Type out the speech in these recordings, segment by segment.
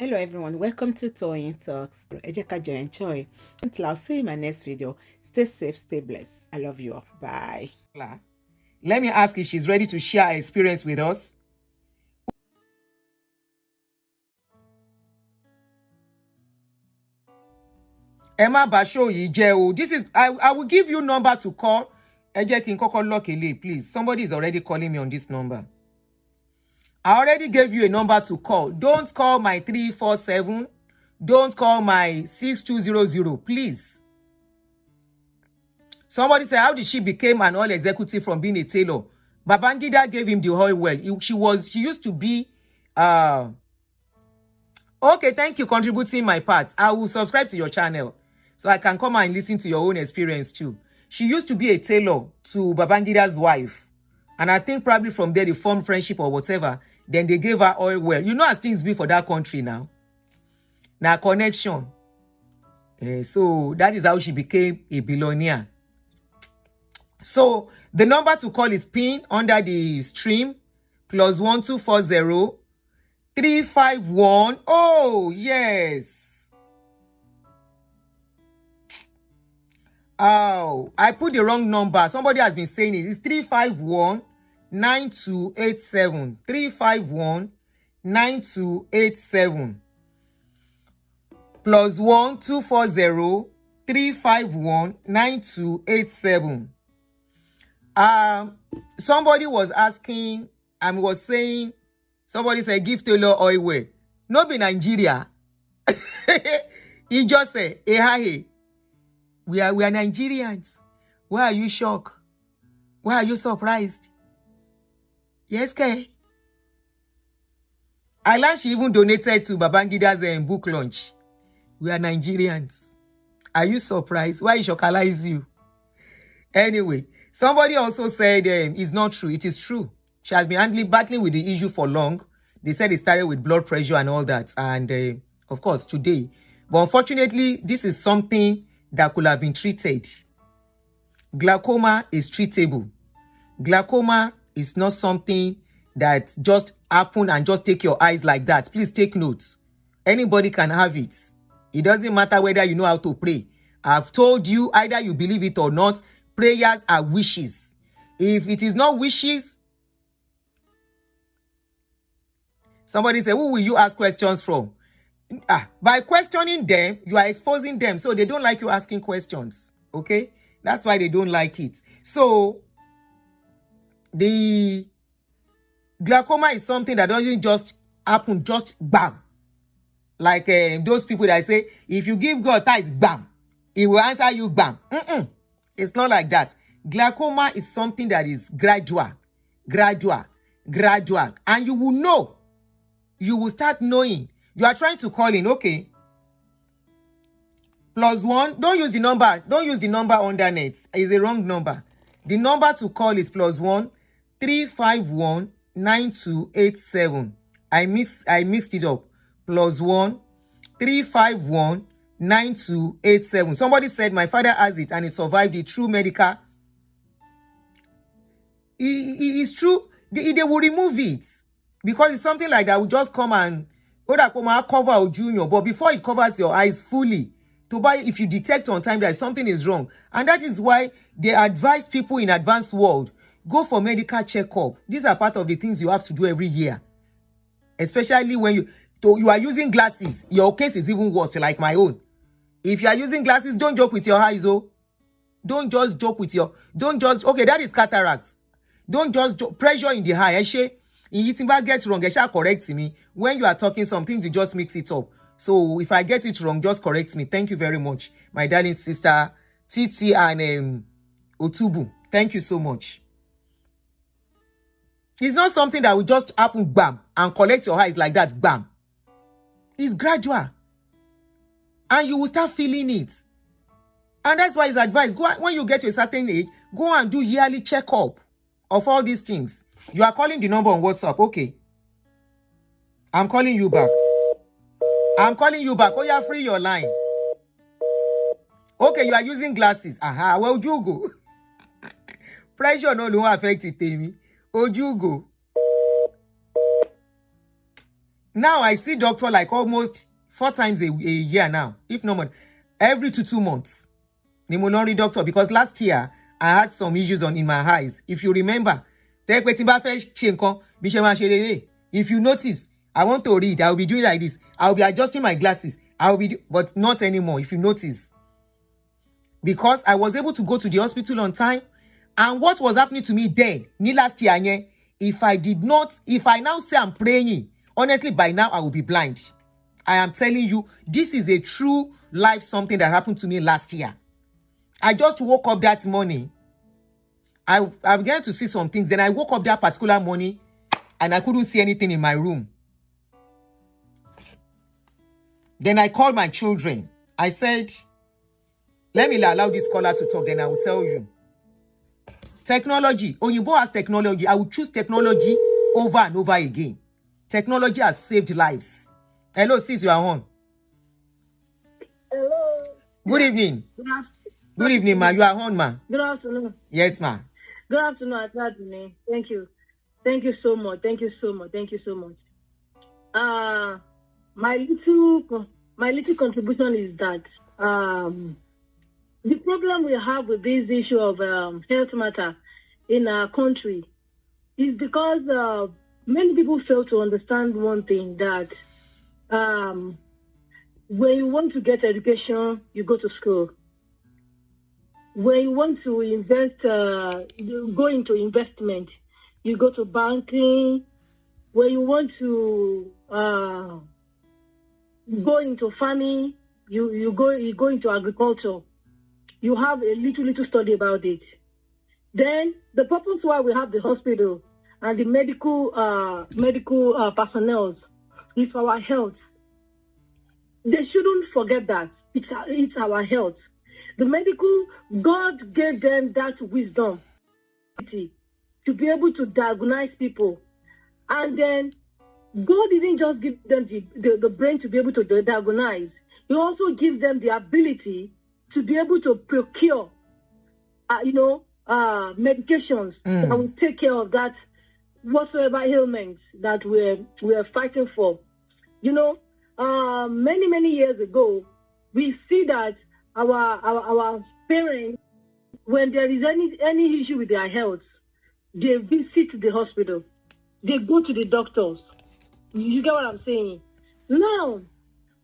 Hello everyone, welcome to Toyeen Talks. Enjoy. Until I'll see you in my next video. Stay safe, stay blessed. I love you all. Bye. Let me ask if she's ready to share her experience with us. Emma Basho Yijeo. This is I will give you number to call. Please. Somebody is already calling me on this number. I already gave you a number to call. Don't call my 347. Don't call my 6200, please. Somebody said, how did she become an oil executive from being a tailor? Babangida gave him the oil well. She used to be okay, thank you contributing my part. I will subscribe to your channel so I can come and listen to your own experience too. She used to be a tailor to Babangida's wife. And I think probably from there they formed friendship or whatever. Then they gave her oil well. You know as things be for that country now. Now connection. So that is how she became a billionaire. So the number to call is pinned under the stream. +1240 351. Oh, yes. Oh, I put the wrong number. Somebody has been saying it. It's 351 9287. 351 9287. +1240 351 9287. Somebody was asking and was saying, somebody said, give Taylor oil well. No be Nigeria. He just said, hey, we are Nigerians. Why are you shocked? Why are you surprised? Yes, Kay. I learned she even donated to Babangida's book launch. We are Nigerians. Are you surprised? Why it shockalize you? Anyway, somebody also said it's not true. It is true. She has been battling with the issue for long. They said it started with blood pressure and all that. And of course, today. But unfortunately, this is something that could have been treated. Glaucoma is treatable. Glaucoma is not something that just happen and just take your eyes like that. Please take notes. Anybody can have it. It doesn't matter whether you know how to pray. I've told you, either you believe it or not, prayers are wishes. If it is not wishes, somebody say, who will you ask questions from? By questioning them, you are exposing them. So they don't like you asking questions. Okay? That's why they don't like it. So the glaucoma is something that doesn't just happen, just bam. Like those people that say, if you give God tithes, bam, he will answer you, bam. It's not like that. Glaucoma is something that is gradual. And you will know. You will start knowing. You are trying to call in, okay. +1. Don't use the number. Don't use the number underneath. It's a wrong number. The number to call is +1 351 9287. I mixed it up. +1 351 9287. Somebody said my father has it and he survived it through medical. It's true. They will remove it because it's something like that will just come and cover junior. But before it covers your eyes fully, to buy, if you detect on time that something is wrong, and that is why they advise people in advanced world, go for medical checkup. These are part of the things you have to do every year, especially when you are using glasses. Your case is even worse, like my own. If you are using glasses, don't joke with your eyes, oh. Don't just joke with okay, that is cataract. Don't just pressure in the eye, If gets wrong, correct me. When you are talking some things, you just mix it up. So if I get it wrong, just correct me. Thank you very much, my darling sister, Titi and Otubu. Thank you so much. It's not something that will just happen, bam, and collect your eyes like that, bam. It's gradual. And you will start feeling it. And that's why it's advised. When you get to a certain age, go and do yearly checkup of all these things. You are calling the number on WhatsApp. Okay. I'm calling you back. Oh, yeah, free your line. Okay, you are using glasses. Well, you go. Pressure no affect it, Temi. Oh, you go. Now I see doctor like almost 4 times a year now, if not more. Every 2 months. Ni mo lọ rí doctor because last year I had some issues in my eyes. If you remember, if you notice, I want to read, I will be doing like this. I will be adjusting my glasses. But not anymore, if you notice. Because I was able to go to the hospital on time. And what was happening to me then, ni last year, if I now say I'm praying, honestly, by now I will be blind. I am telling you, this is a true life something that happened to me last year. I just woke up that morning. I began to see some things. Then I woke up that particular morning and I couldn't see anything in my room. Then I called my children. I said, let me allow this caller to talk, then I will tell you. Technology. Oyinbo has technology. I will choose technology over and over again. Technology has saved lives. Hello, sis, you are on. Hello. Good evening. Good evening, ma. You are on, ma. Good afternoon. Yes, ma. Good afternoon, Atadune. Thank you. Thank you so much. Thank you so much. Thank you so much. My little contribution is that the problem we have with this issue of health matter in our country is because many people fail to understand one thing, that when you want to get education, you go to school. When you want to invest, you go into investment, you go to banking. When you want to go into farming, you go into agriculture. You have a little study about it. Then the purpose why we have the hospital and the medical personnel is for our health. They shouldn't forget that it's our health. The medical, God gave them that wisdom to be able to diagnose people. And then God didn't just give them the brain to be able to diagnose. He also gives them the ability to be able to procure, medications that will take care of that whatsoever ailments that we're fighting for. Many years ago, we see that our parents, when there is any issue with their health, they visit the hospital. They go to the doctors. You get what I'm saying? Now,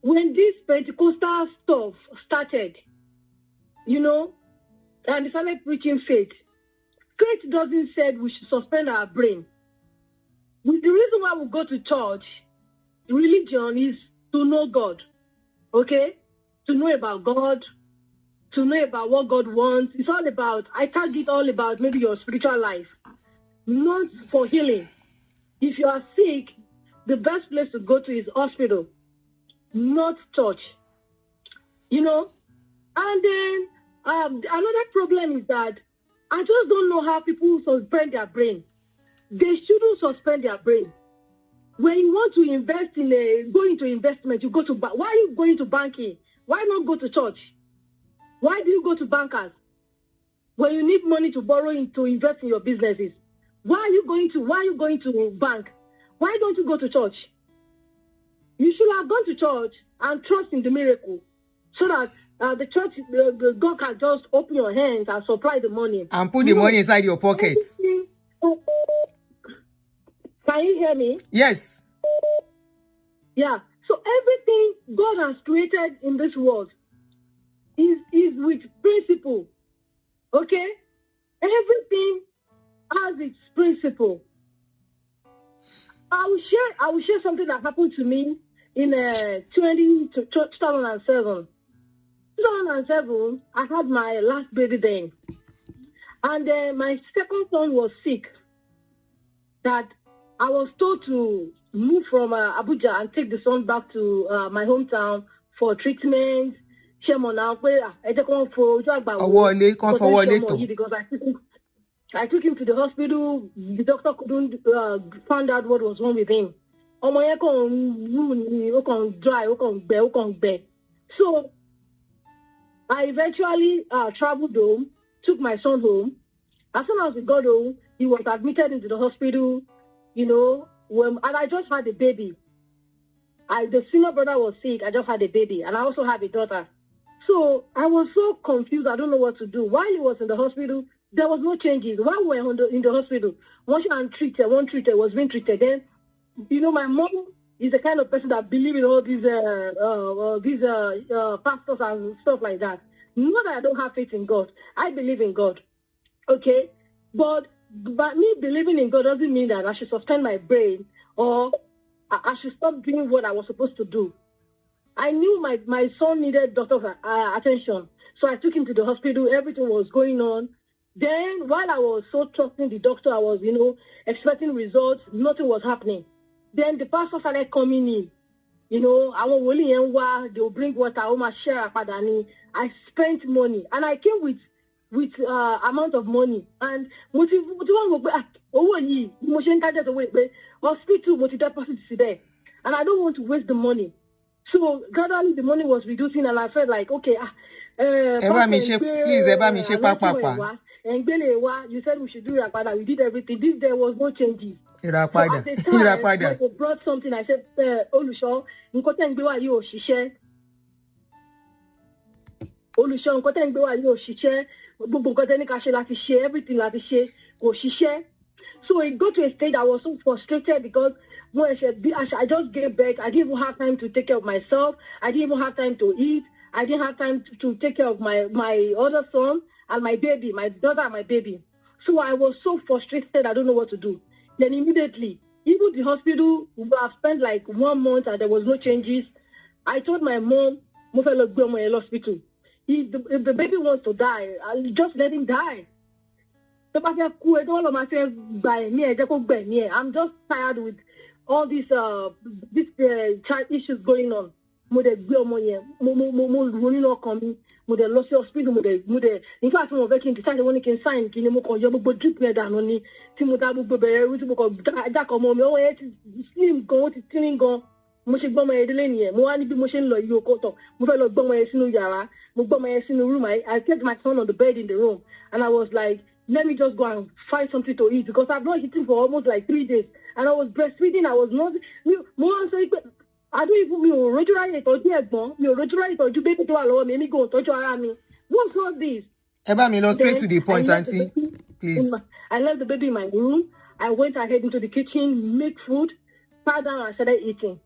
when this Pentecostal stuff started, and they started preaching faith doesn't say we should suspend our brain. The reason why we go to church, religion, is to know God, okay? To know about God, to know about what God wants. It's all about, I can't get all about maybe your spiritual life, not for healing. If you are sick, the best place to go to is hospital, not church. And then another problem is that I just don't know how people suspend their brain. They shouldn't suspend their brain. When you want to invest go into investment, you go to why are you going to banking? Why not go to church? Why do you go to bankers? When you need money to borrow to invest in your businesses, why are you going to bank? Why don't you go to church? You should have gone to church and trust in the miracle, so that the church, God can just open your hands and supply the money. And put the money inside your pockets. Can you hear me? Yes. Yeah. So everything God has created in this world is with principle. Okay? Everything has its principle. I will share something that happened to me in 2007. 2007, I had my last baby then. And my second son was sick. That I was told to move from Abuja and take the son back to my hometown for treatment. Because I took him to the hospital. The doctor couldn't find out what was wrong with him. So I eventually traveled home, took my son home. As soon as we got home, he was admitted into the hospital, and I just had a baby. The senior brother was sick. I just had a baby, and I also have a daughter. So I was so confused. I don't know what to do. While he was in the hospital, there was no changes. While we were in the hospital, one treated was being treated. Then, my mom is the kind of person that believes in all these pastors and stuff like that. Not that I don't have faith in God. I believe in God. Okay? But me believing in God doesn't mean that I should suspend my brain or I should stop doing what I was supposed to do. I knew my son needed doctor's attention. So I took him to the hospital. Everything was going on. Then, while I was so trusting the doctor, I was, expecting results. Nothing was happening. Then the pastor started coming in. They will bring water. I spent money. And I came with amount of money. And hospital deposit there. And I don't want to waste the money. So gradually the money was reducing, and I felt like, okay, please, Papa. You said we should do Rapada. We did everything. There was no changes. So at the time, when they brought something, I said, Olusho, everything So it got to a stage I was so frustrated because I just gave back. I didn't even have time to take care of myself. I didn't even have time to eat. I didn't have time to take care of my other son and my baby, my daughter and my baby. So I was so frustrated, I don't know what to do. Then immediately, even the hospital, I've spent like 1 month and there was no changes. I told my mom, hospital. If the baby wants to die, I'll just let him die. I'm just tired with all these child issues going on. In fact, I'm working to sign one can sign I kept my son on the bed in the room, and I was like, let me just go and find something to eat because I've not eaten for almost like 3 days. And I was breastfeeding. I was not. I don't even know. What's all this? Straight to the point, Auntie. Please. I left the baby in my room. I went ahead into the kitchen, make food, sat down and started eating.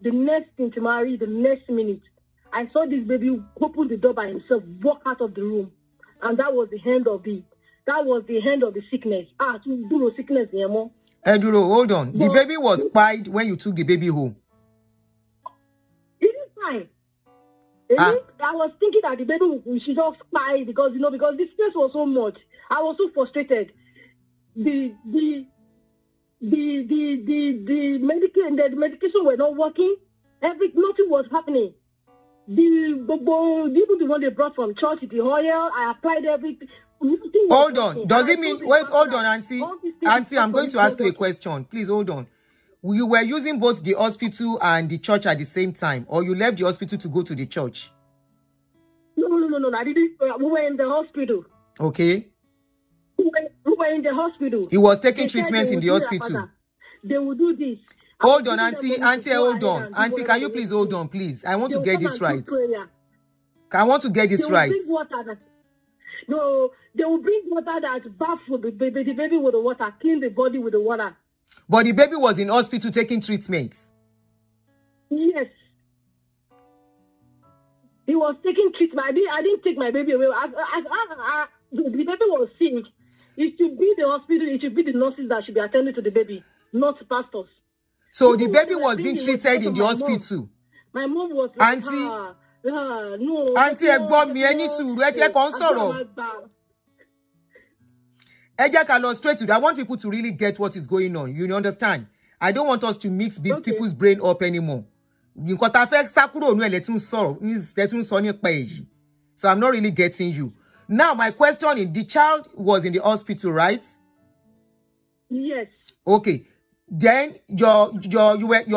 The next thing to marry, the next minute, I saw this baby open the door by himself, walk out of the room. And that was the end of it. That was the end of the sickness. To do sickness, Eduro, hold on. The baby was pied when you took the baby home. It is fine. I was thinking that the baby should just cry because the stress was so much. I was so frustrated. The medication were not working. Nothing was happening. Even the one they brought from church, the oil, I applied everything. Hold on. Does it mean hold on, Auntie? Auntie, I'm going to ask you a question. Please hold on. You were using both the hospital and the church at the same time, or you left the hospital to go to the church? No. I didn't. We were in the hospital. Okay. We were in the hospital. He was taking treatment in the hospital. They will do this. Hold on, Auntie. Auntie, hold on. Auntie, can you please hold on, please? I want to get this right. I want to get this right. No, they will bring water that bath the baby with the water, clean the body with the water. But the baby was in hospital taking treatments. Yes. He was taking treatment. I didn't take my baby away. The baby was sick. It should be the hospital, it should be the nurses that should be attending to the baby, not pastors. So the baby was being treated in the hospital. My mom was like, Auntie, no. Auntie, straight to that. I want people to really get what is going on. You understand? I don't want us to mix people's brain up anymore. So I'm not really getting you. Now, my question is, the child was in the hospital, right? Yes. Okay. Then your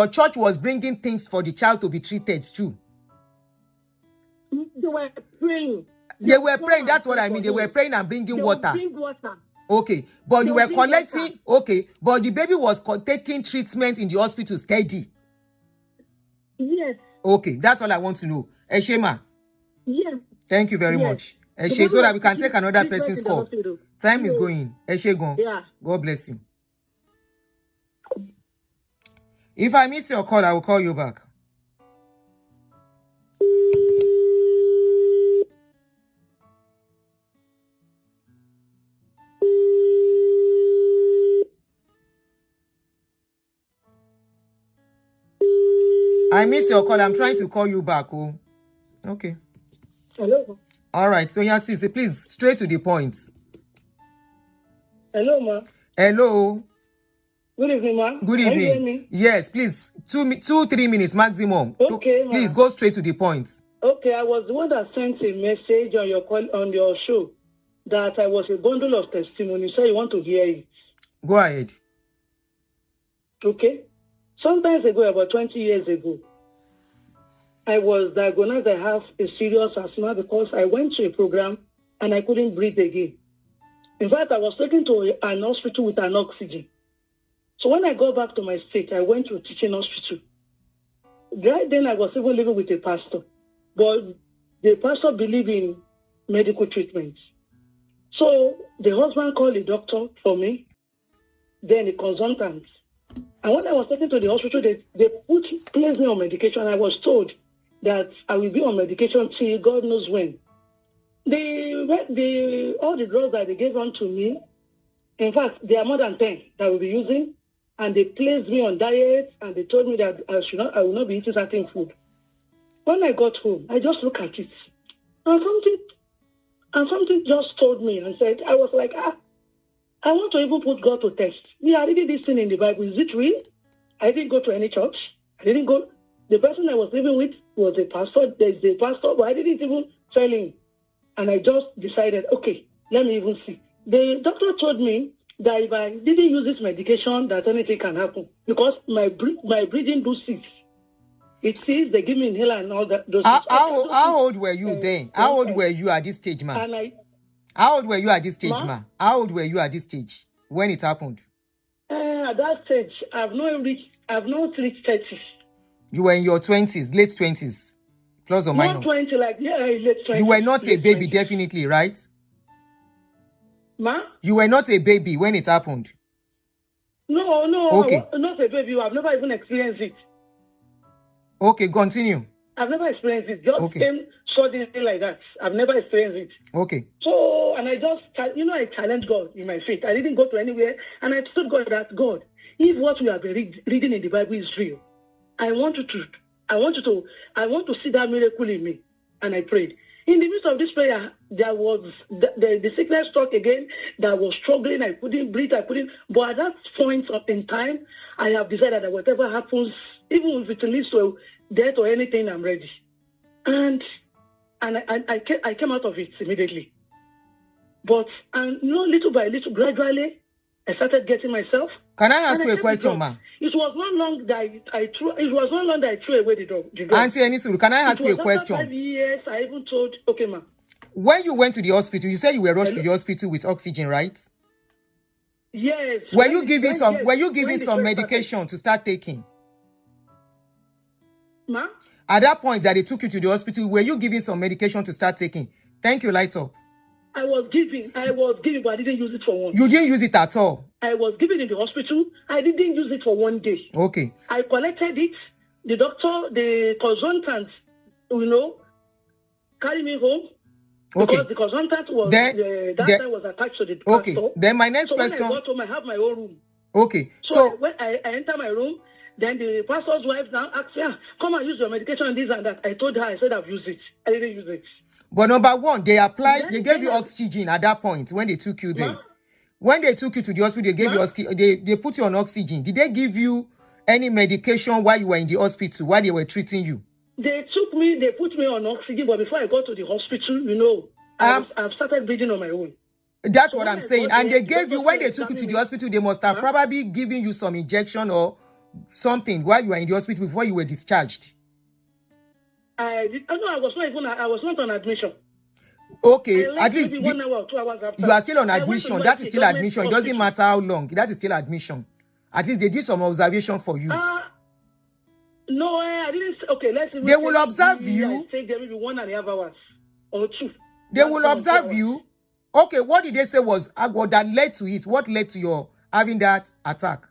church was bringing things for the child to be treated too. They were praying. They were praying. That's what I mean. They were praying and bringing water. Bring water. Okay, but They you will were bring water. collecting. Okay, but the baby was taking treatment in the hospital steady. Yes. Okay, that's all I want to know. Eshema, Yes. thank you very Yes. much. The Eshe, baby so that was we can taking take another treatment person's in the call. hospital. Time is No. going. Eshe, gone. Yeah. God bless you. If I miss your call, I will call you back. I missed your call. I'm trying to call you back. Oh, okay. Hello. All right. So, yeah, Sisi, please, straight to the point. Hello, ma. Hello. Good evening, ma. Good Can you hear evening. me? Yes, please. 3 minutes maximum. Okay, ma. Please go straight to the point. Okay, I was the one that sent a message on your call on your show that I was a bundle of testimony. So you want to hear it. Go ahead. Okay. Sometimes ago, about 20 years ago, I was diagnosed I have a serious asthma because I went to a program and I couldn't breathe again. In fact, I was taken to an hospital with an oxygen. So when I got back to my state, I went to a teaching hospital. Right then, I was even living with a pastor. But the pastor believed in medical treatment. So the husband called a doctor for me, then a consultant. And when I was taken to the hospital, they placed me on medication. I was told that I will be on medication till God knows when. All the drugs that they gave on to me, in fact, there are more than 10 that we'll be using, and they placed me on diet, and they told me that I will not be eating certain food. When I got home, I just looked at it, and something just told me and said, I was like, I want to even put God to test. I read this thing in the Bible. Is it real? I didn't go to any church. I didn't go. The person I was living with was a pastor. There's a pastor, but I didn't even tell him. And I just decided, okay, let me even see. The doctor told me that if I didn't use this medication, that anything can happen because my breathing do cease. It sees they give me inhaler and all that. How old were you then? How old were you at this stage, ma? How old were you at this stage, ma? How old were you at this stage when it happened? At that stage, I've not reached 30. You were in your 20s, late 20s, plus or minus. Not 20, like late 20s. You were not a baby, 20s. definitely, right? Ma? You were not a baby when it happened. No. Okay. Not a baby. I've never even experienced it. Okay, continue. I've never experienced it. Just came suddenly like that. I've never experienced it. Okay. So, and I just, I challenged God in my faith. I didn't go to anywhere, and I told God that, God, if what we have been reading in the Bible is real, I want to see that miracle in me. And I prayed. In the midst of this prayer, there was the sickness struck again. That I was struggling. I couldn't breathe. But at that point in time, I have decided that whatever happens, even if it leads to death or anything, I'm ready. And I came out of it immediately. But little by little, gradually, I started getting myself. Can I ask you a question, ma? It was not long that I threw away the drug. Auntie Enisuru, can I ask you a question? After 5 years, I even told, okay, ma. When you went to the hospital, you said you were rushed to the hospital with oxygen, right? Yes. Were you given some medication to start taking? Ma? At that point that they took you to the hospital, were you given some medication to start taking? Thank you, light up. I was giving, but I didn't use it for one. You didn't use it at all? I was given in the hospital. I didn't use it for 1 day. Okay. I collected it. The doctor, the consultant, carried me home. Okay. Because the consultant was, that time was attached to the okay. pastor. Then my next question. When I got home, I have my own room. Okay. So when I enter my room, then the pastor's wife now asked me, come and use your medication and this and that. I told her, I said I've used it. I didn't use it. But number one, they gave you oxygen at that point when they took you there. Ma? When they took you to the hospital, they gave you oxygen. They put you on oxygen. Did they give you any medication while you were in the hospital, while they were treating you? They put me on oxygen, but before I got to the hospital, I've started breathing on my own. That's what I'm saying. And they gave you, when they took you to the hospital, they must have probably given you some injection or something while you were in the hospital before you were discharged. I was not on admission. Okay, I at left least maybe 1 hour or 2 hours after. you are still on I went to admission. That is University, still government admission. It doesn't hospital. matter how long. That is still admission. At least they did some observation for you. No, I didn't. Okay, let's see. They will observe you. I stayed there maybe 1.5 hours or 2. They will observe you. Okay, what did they say was what that led to it? What led to your having that attack?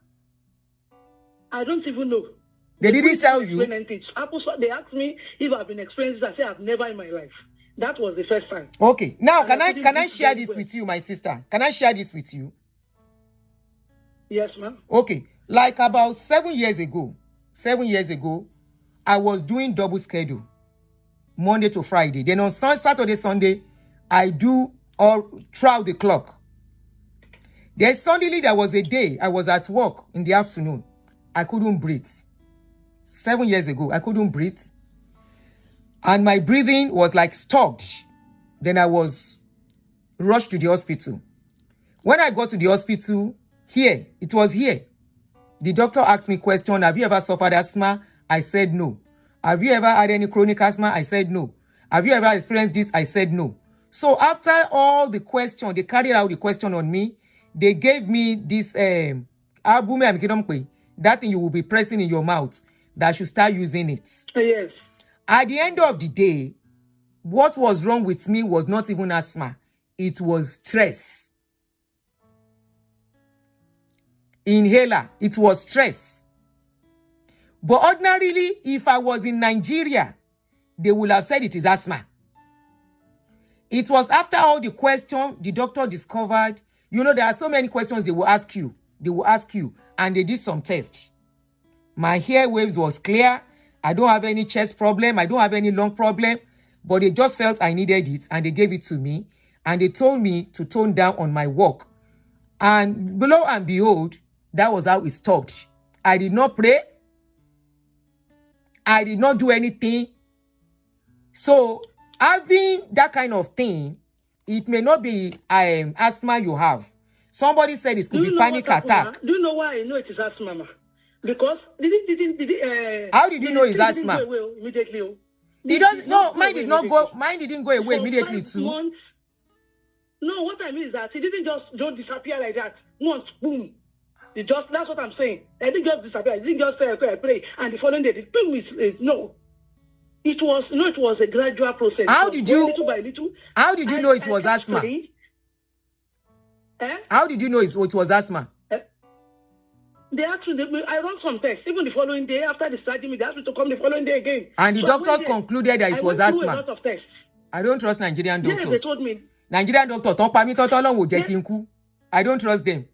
I don't even know. They didn't tell you. They asked me if I've been experiencing this. I said I've never in my life. That was the first time. Okay, now And can I share this with you, my sister? Can I share this with you? Yes, ma'am. Okay, like about 7 years ago, I was doing double schedule, Monday to Friday. Then on Saturday, Sunday, I do all throughout the clock. Then suddenly there was a day I was at work in the afternoon. I couldn't breathe. 7 years ago, I couldn't breathe. And my breathing was like stopped. Then I was rushed to the hospital. When I got to the hospital, it was here. The doctor asked me question, have you ever suffered asthma? I said no. Have you ever had any chronic asthma? I said no. Have you ever experienced this? I said no. So after all the question, they carried out the question on me. They gave me this that thing you will be pressing in your mouth, that I should start using it. Yes. At the end of the day, what was wrong with me was not even asthma. It was stress. Inhaler, it was stress. But ordinarily, if I was in Nigeria, they would have said it is asthma. It was after all the question the doctor discovered. You know, there are so many questions they will ask you. And they did some tests. My airwaves was clear. I don't have any chest problem. I don't have any lung problem. But they just felt I needed it, and they gave it to me. And they told me to tone down on my work. And lo and behold, that was how it stopped. I did not pray. I did not do anything. So having that kind of thing, it may not be asthma you have. Somebody said it could be panic attack. Do you know why I know it is asthma, ma? Because how did you know it's asthma? Immediately. It doesn't. No, mine did not go. Mine didn't go away immediately too. No, what I mean is that it didn't just disappear like that. Once, boom. That's what I'm saying. I didn't just disappear. I didn't just say, okay, I pray, and the following day, the boom is no. It was a gradual process. How did you? Little by little. How did you know it was asthma? How did you know it was asthma? They asked me, I run some tests. Even the following day, after the surgery, they asked me to come the following day again. And the doctors concluded that it was asthma. A lot of tests. I don't trust Nigerian doctors. Yes, they told me. Nigerian doctors, I don't trust them.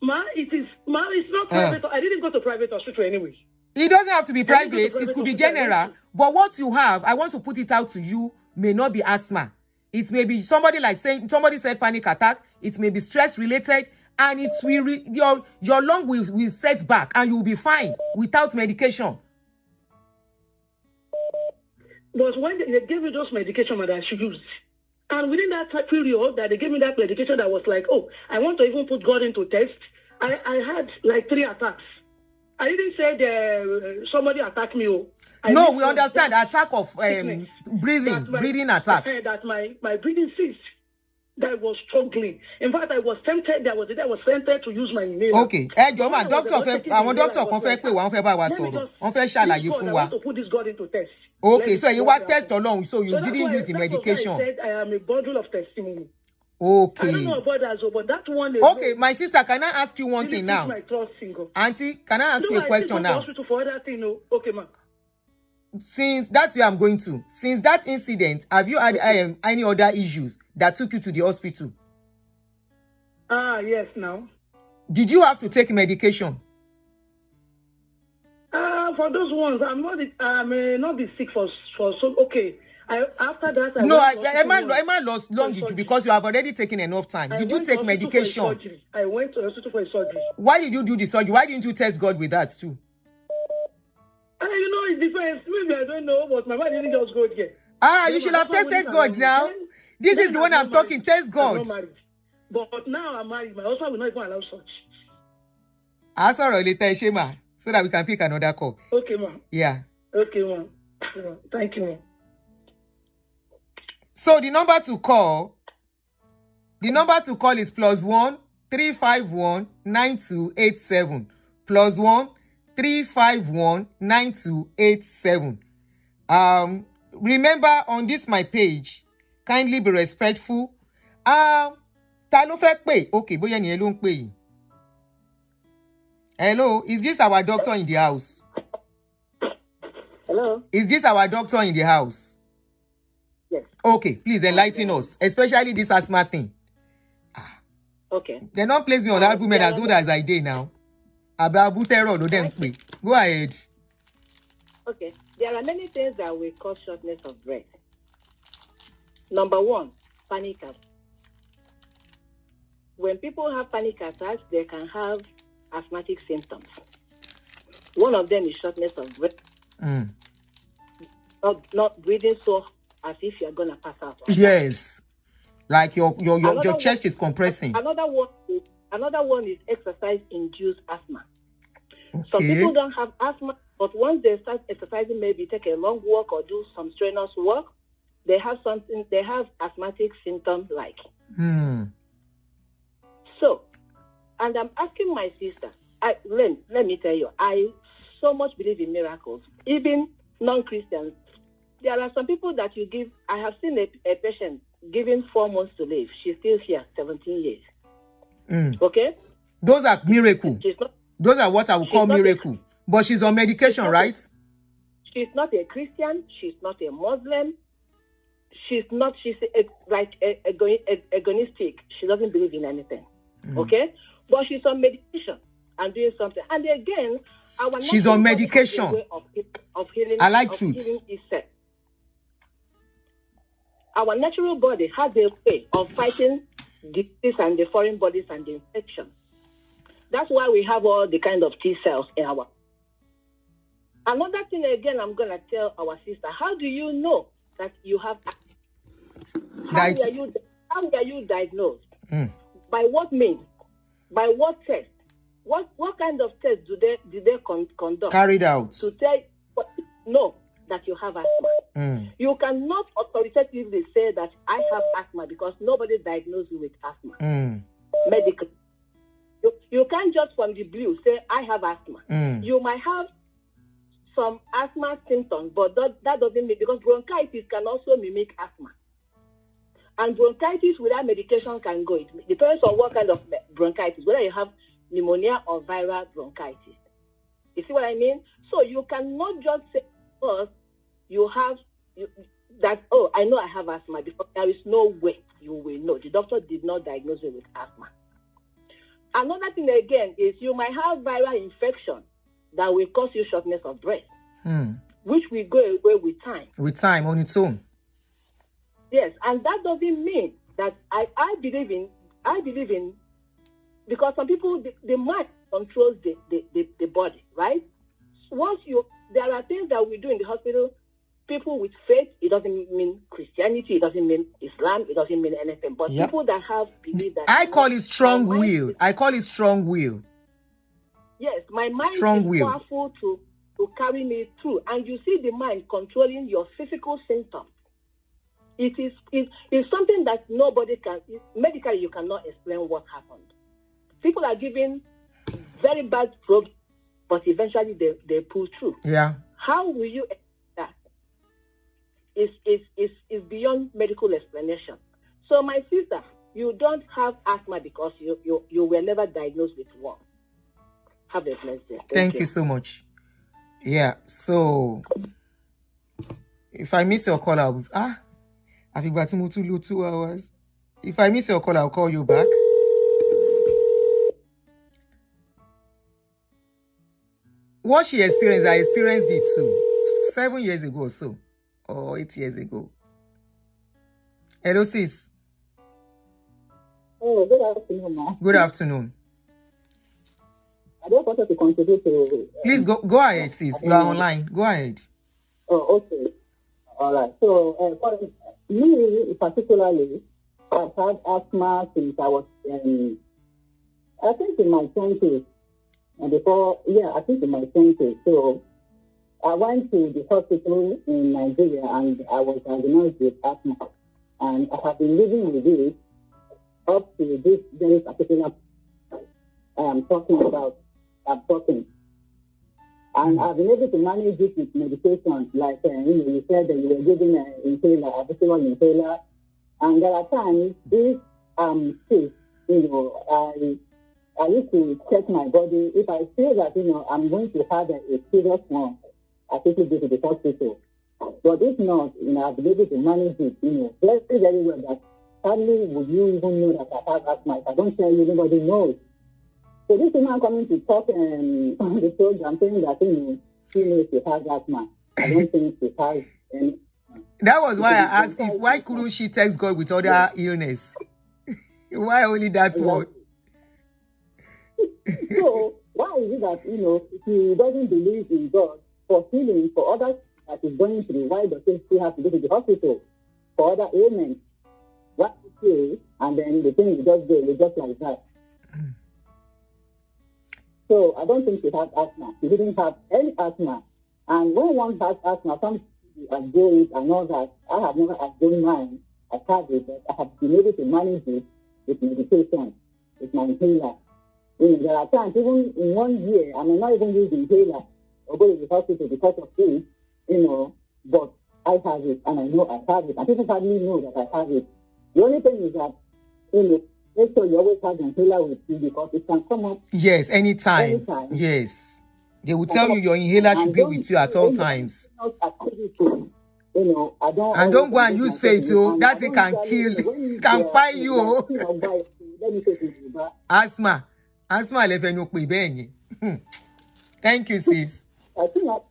It's not private. I didn't go to private hospital anyway. It doesn't have to be private. It could be general. But what you have, I want to put it out to you, may not be asthma. It may be somebody said panic attack. It may be stress related, and it will your lung will set back, and you will be fine without medication. But when they gave me those medications that I should use, and within that period that they gave me that medication, that was like, oh, I want to even put God into test. I had like 3 attacks. I didn't say somebody attacked me. No, we understand attack of breathing attack. That my breathing ceased. That I was struggling. In fact, I was tempted. I was tempted to use my inhaler. Okay. Joma, doctor kan fẹ́ pè wá, wọ́n fẹ́ bá wa sọ̀rọ̀. Wọ́n fẹ́ ṣàlàyé fún wa. I want to put this God into test. Okay, so you want test alone, so you didn't use the medication. I said I am a bundle of testimony. Okay. I don't know about that, but that one is okay, my sister, can I ask you one thing now? My trust single. Auntie, can I ask you a question now? For other thing, no. Okay, ma. Since that's where I'm going to. Since that incident, have you had any other issues that took you to the hospital? Yes, now. Did you have to take medication? For those ones, I may not be sick for so okay. After that, I lost long because you have already taken enough time. Did you take medication? I went to the hospital for a surgery. Why did you do the surgery? Why didn't you test God with that too? It depends. Maybe I don't know, but my mind didn't just go there. You should have tested God now. This is the one I'm talking. Test God. But now I'm married. My husband will not even allow such. I'll sorry later, Shema, so that we can pick another call. Okay, ma'am. Yeah. Okay, ma'am. Thank you, ma'am. So the number to call is +1 351 9287 +1 351 9287. Remember, on this my page, kindly be respectful. Ta ló fẹ́ pè? Okay, bóyá ni ẹ ló ń pè yìí. Hello, is this our doctor in the house? Hello? Is this our doctor in the house? Yes. Okay, please enlighten us, especially this asthma thing. Okay. They don't place me on that women as old as I did now. About terror, no them pay. Go ahead. Okay. There are many things that will cause shortness of breath. Number one, panic attack. When people have panic attacks, they can have asthmatic symptoms. One of them is shortness of breath. Not breathing so as if you're gonna pass out. Yes. Like your chest is compressing. Another one is exercise-induced asthma. Okay. Some people don't have asthma, but once they start exercising, maybe take a long walk or do some strenuous work, they have asthmatic symptoms like. So, and I'm asking my sister, let me tell you, I so much believe in miracles. Even non-Christians, there are some people that you give. I have seen a patient given 4 months to live. She's still here, 17 years. Okay? Those are miracle. Those are what I would call miracle. But she's on medication, right? She's not a Christian. She's not a Muslim. She's agonistic. She doesn't believe in anything. Okay? But she's on medication and doing something. And again, she's on medication. Of healing, I like truth. Our natural body has a way of fighting disease and the foreign bodies and the infection. That's why we have all the kind of T cells in our. Another thing again, I'm gonna tell our sister. How do you know that you have? How are you diagnosed? By what means? By what test? What kind of test did they conduct? Carried out to tell no that you have asthma. You cannot authoritatively say that I have asthma because nobody diagnosed you with asthma. Medically. You can't just from the blue say I have asthma. You might have some asthma symptoms, but that doesn't mean, because bronchitis can also mimic asthma. And bronchitis without medication can go. It depends on what kind of bronchitis, whether you have pneumonia or viral bronchitis. You see what I mean? So you cannot just say, I know I have asthma, because there is no way you will know. The doctor did not diagnose you with asthma. Another thing again is you might have viral infection that will cause you shortness of breath, which will go away with time. With time on its own. Yes, and that doesn't mean that I believe in, because some people, the mind controls the body, right? There are things that we do in the hospital. People with faith, it doesn't mean Christianity, it doesn't mean Islam, it doesn't mean anything. But people that have belief that I call it strong will. I call it strong will. Yes, my mind is powerful to carry me through. And you see the mind controlling your physical symptoms. It's something that nobody can, medically you cannot explain what happened. People are given very bad drugs, but eventually they pull through. Yeah. How will you explain that? Is beyond medical explanation. So my sister, you don't have asthma because you were never diagnosed with one. Have a blessed day. Thank you so much. Yeah, so if I miss your call, I think about 2 hours. If I miss your call, I'll call you back. What she experienced, I experienced it too. 7 years ago or so. Or 8 years ago. Hello, sis. Oh, good afternoon, ma. Good afternoon. I just wanted to contribute to... Please go ahead, sis. You are online. Go ahead. Oh, okay. All right. So, for me, particularly, I've had asthma since I was I think in my 20s. And before, I think in my 20s. So, I went to the hospital in Nigeria and I was diagnosed with asthma. and I have been living with it up to this very particular talking about. I'm talking. And I've been able to manage it with medication, like you said that you were giving an inhaler, a visual inhaler. And there are times if I'm sick, I used to check my body. If I feel that I'm going to have a serious one, I quickly go to the hospital. But if not, I've been able to manage it, very, very well. That sadly, would you even know that I have asthma? If I don't tell you, nobody knows. So this woman coming to talk on the program saying that she knows she has asthma. I don't think she has any. That was why I asked why couldn't she text God with other illness? Why only that one? So why is it that she doesn't believe in God for healing for others that is going through? Why does she still have to go to the hospital for other ailments? What she say, and then the thing is just like that. So I don't think she has asthma. She didn't have any asthma. And when one has asthma, some people outgrow it and all that. I have never outgrown mine. I had it, but I have been able to manage it with medication, with my inhaler. There are times, even in 1 year, I may not even use the inhaler or go to the hospital because of it, but I have it, and I know I have it. And people hardly know that I have it. The only thing is that, make sure you always have the inhaler with you because it can come up. Yes, anytime. Yes. They will tell you your inhaler should be with you at all times. And don't go and use faith, that thing can kill, can buy you. Asthma. Thank you, sis. I think like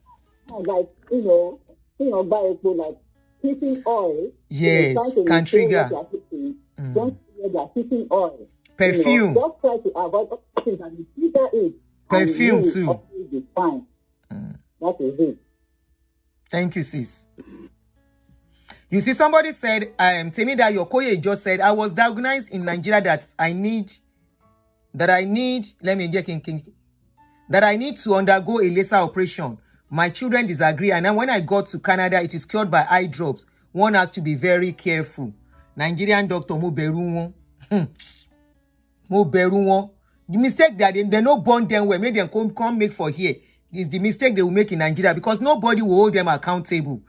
heating oil. Yes, can trigger. Don't they're heating oil. Perfume. Just try to avoid things and trigger it. Perfume too. Is fine. That is it. Thank you, sis. You see, somebody said, tell me that your Koye just said, I was diagnosed in Nigeria that I need to undergo a laser operation. My children disagree, and then when I got to Canada, it is cured by eye drops. One has to be very careful. Nigerian doctor mo beru won. The mistake that they no born them well, make them come make for here is the mistake they will make in Nigeria because nobody will hold them accountable.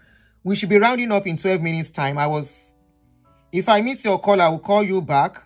We should be rounding up in 12 minutes time. If I miss your call, I will call you back.